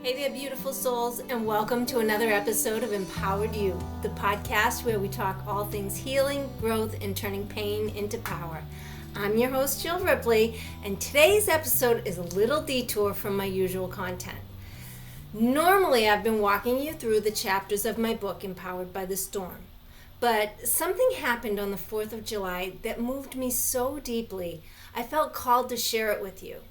Hey there, beautiful souls, and welcome to another episode of Empowered You, the podcast where we talk all things healing, growth, and turning pain into power. I'm your host, Jill Ripley, and today's episode is a little detour from my usual content. Normally, I've been walking you through the chapters of my book, Empowered by the Storm. But something happened on the 4th of July that moved me so deeply, I felt called to share it with you.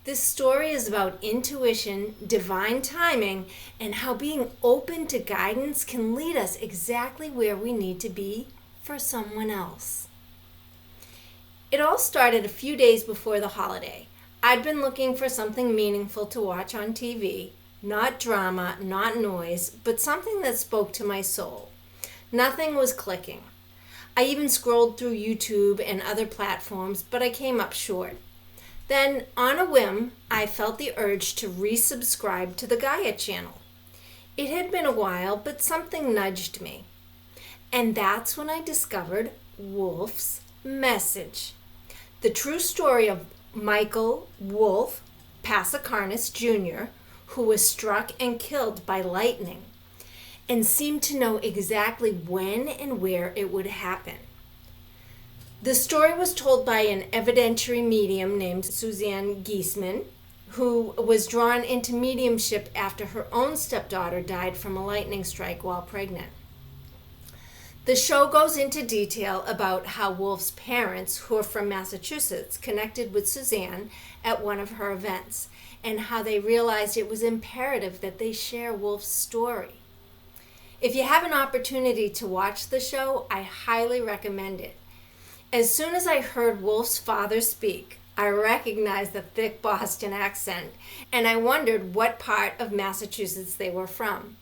This story is about intuition, divine timing, and how being open to guidance can lead us exactly where we need to be for someone else. It all started a few days before the holiday. I'd been looking for something meaningful to watch on TV, not drama, not noise, but something that spoke to my soul. Nothing was clicking. I even scrolled through YouTube and other platforms, but I came up short. Then, on a whim, I felt the urge to resubscribe to the Gaia channel. It had been a while, but something nudged me. And that's when I discovered Wolf's Message. The true story of Michael Wolf Passacarnis Jr., who was struck and killed by lightning, and seemed to know exactly when and where it would happen. The story was told by an evidentiary medium named Suzanne Giesemann, who was drawn into mediumship after her own stepdaughter died from a lightning strike while pregnant. The show goes into detail about how Wolf's parents, who are from Massachusetts, connected with Suzanne at one of her events, and how they realized it was imperative that they share Wolf's story. If you have an opportunity to watch the show, I highly recommend it. As soon as I heard Wolf's father speak, I recognized the thick Boston accent, and I wondered what part of Massachusetts they were from.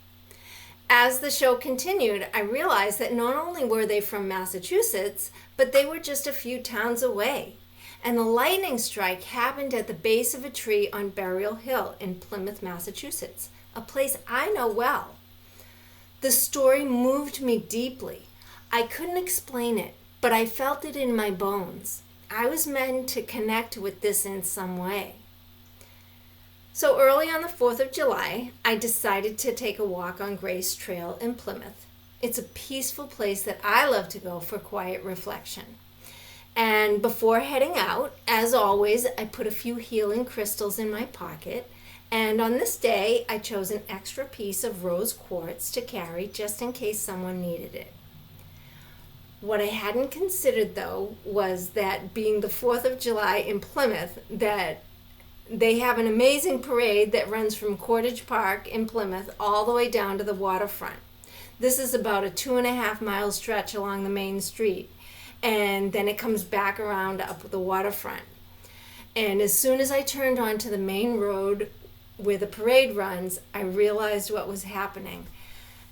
As the show continued, I realized that not only were they from Massachusetts, but they were just a few towns away. And the lightning strike happened at the base of a tree on Burial Hill in Plymouth, Massachusetts, a place I know well. The story moved me deeply. I couldn't explain it, but I felt it in my bones. I was meant to connect with this in some way. So early on the 4th of July, I decided to take a walk on Grace Trail in Plymouth. It's a peaceful place that I love to go for quiet reflection. And before heading out, as always, I put a few healing crystals in my pocket. And on this day, I chose an extra piece of rose quartz to carry just in case someone needed it. What I hadn't considered, though, was that being the 4th of July in Plymouth, that they have an amazing parade that runs from Cordage Park in Plymouth all the way down to the waterfront. This is about a 2.5-mile stretch along the main street, and then it comes back around up the waterfront. And as soon as I turned onto the main road where the parade runs, I realized what was happening.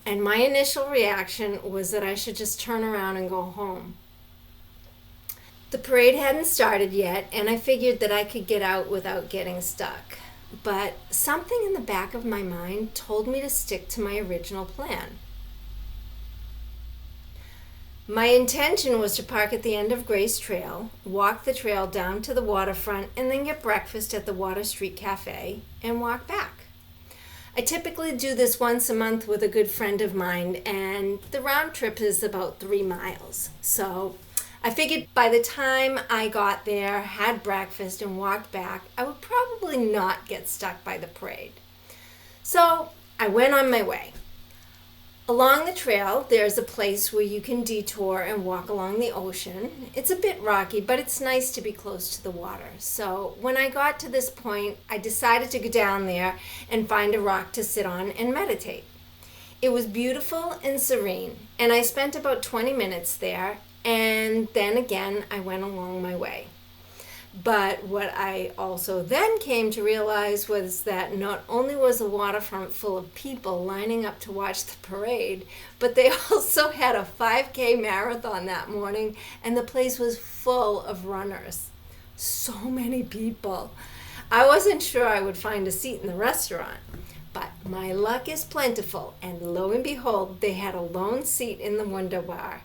And my initial reaction was that I should just turn around and go home. The parade hadn't started yet, and I figured that I could get out without getting stuck. But something in the back of my mind told me to stick to my original plan. My intention was to park at the end of Grace Trail, walk the trail down to the waterfront, and then get breakfast at the Water Street Cafe and walk back. I typically do this once a month with a good friend of mine, and the round trip is about 3 miles. So I figured by the time I got there, had breakfast, and walked back, I would probably not get stuck by the parade. So I went on my way. Along the trail, there's a place where you can detour and walk along the ocean. It's a bit rocky, but it's nice to be close to the water. So when I got to this point, I decided to go down there and find a rock to sit on and meditate. It was beautiful and serene, and I spent about 20 minutes there, and then again, I went along my way. But what I also then came to realize was that not only was the waterfront full of people lining up to watch the parade, but they also had a 5K marathon that morning, and the place was full of runners. So many people. I wasn't sure I would find a seat in the restaurant, but my luck is plentiful, and lo and behold, they had a lone seat in the window bar.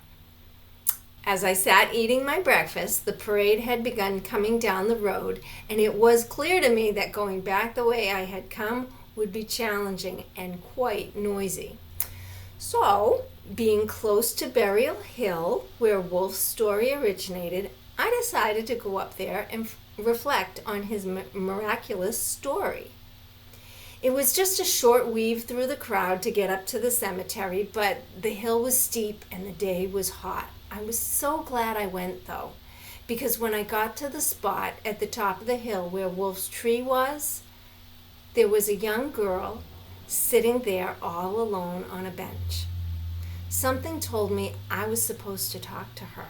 As I sat eating my breakfast, the parade had begun coming down the road, and it was clear to me that going back the way I had come would be challenging and quite noisy. So, being close to Burial Hill, where Wolf's story originated, I decided to go up there and reflect on his miraculous story. It was just a short weave through the crowd to get up to the cemetery, but the hill was steep and the day was hot. I was so glad I went, though, because when I got to the spot at the top of the hill where Wolf's tree was, there was a young girl sitting there all alone on a bench. Something told me I was supposed to talk to her.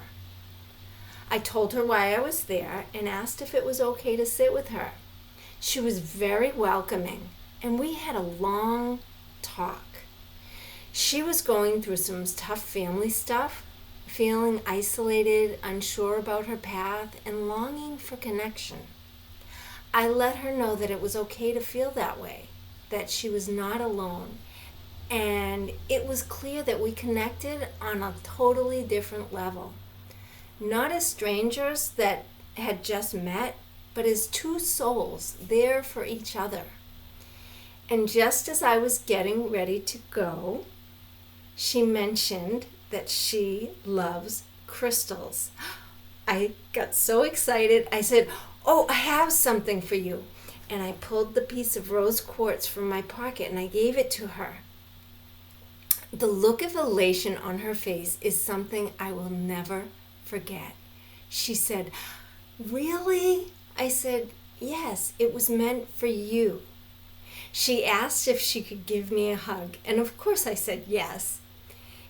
I told her why I was there and asked if it was okay to sit with her. She was very welcoming, and we had a long talk. She was going through some tough family stuff, feeling isolated, unsure about her path, and longing for connection. I let her know that it was okay to feel that way, that she was not alone, and it was clear that we connected on a totally different level. Not as strangers that had just met, but as two souls there for each other. And just as I was getting ready to go, she mentioned that she loves crystals. I got so excited. I said, "Oh, I have something for you." And I pulled the piece of rose quartz from my pocket and I gave it to her. The look of elation on her face is something I will never forget. She said, "Really?" I said, "Yes, it was meant for you." She asked if she could give me a hug, and of course I said yes.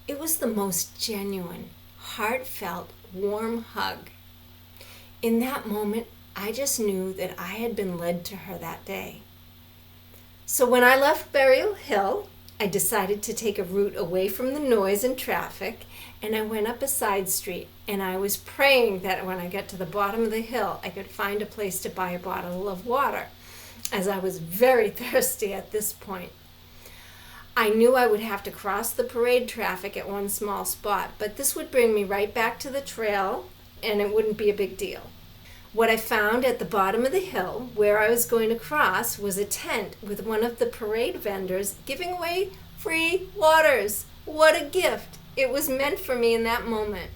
It was the most genuine, heartfelt, warm hug. In that moment, I just knew that I had been led to her that day. So when I left Burial Hill, I decided to take a route away from the noise and traffic, and I went up a side street, and I was praying that when I got to the bottom of the hill, I could find a place to buy a bottle of water, as I was very thirsty at this point. I knew I would have to cross the parade traffic at one small spot, but this would bring me right back to the trail, and it wouldn't be a big deal. What I found at the bottom of the hill, where I was going to cross, was a tent with one of the parade vendors giving away free waters. What a gift! It was meant for me in that moment.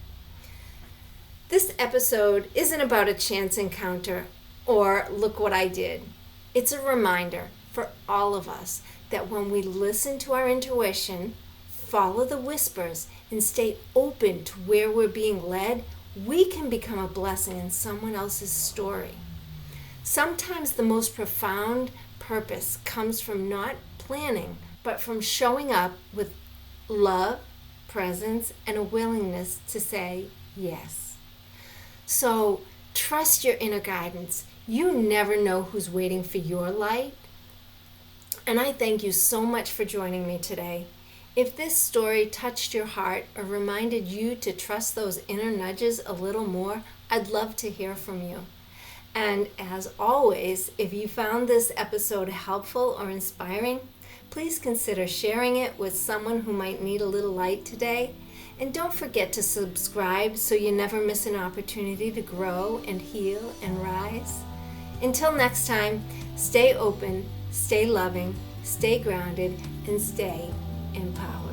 This episode isn't about a chance encounter or look what I did. It's a reminder for all of us that when we listen to our intuition, follow the whispers, and stay open to where we're being led, we can become a blessing in someone else's story. Sometimes the most profound purpose comes from not planning, but from showing up with love, presence, and a willingness to say yes. So trust your inner guidance. You never know who's waiting for your light. And I thank you so much for joining me today. If this story touched your heart or reminded you to trust those inner nudges a little more, I'd love to hear from you. And as always, if you found this episode helpful or inspiring, please consider sharing it with someone who might need a little light today. And don't forget to subscribe so you never miss an opportunity to grow and heal and rise. Until next time, stay open, stay loving, stay grounded, and stay empowered.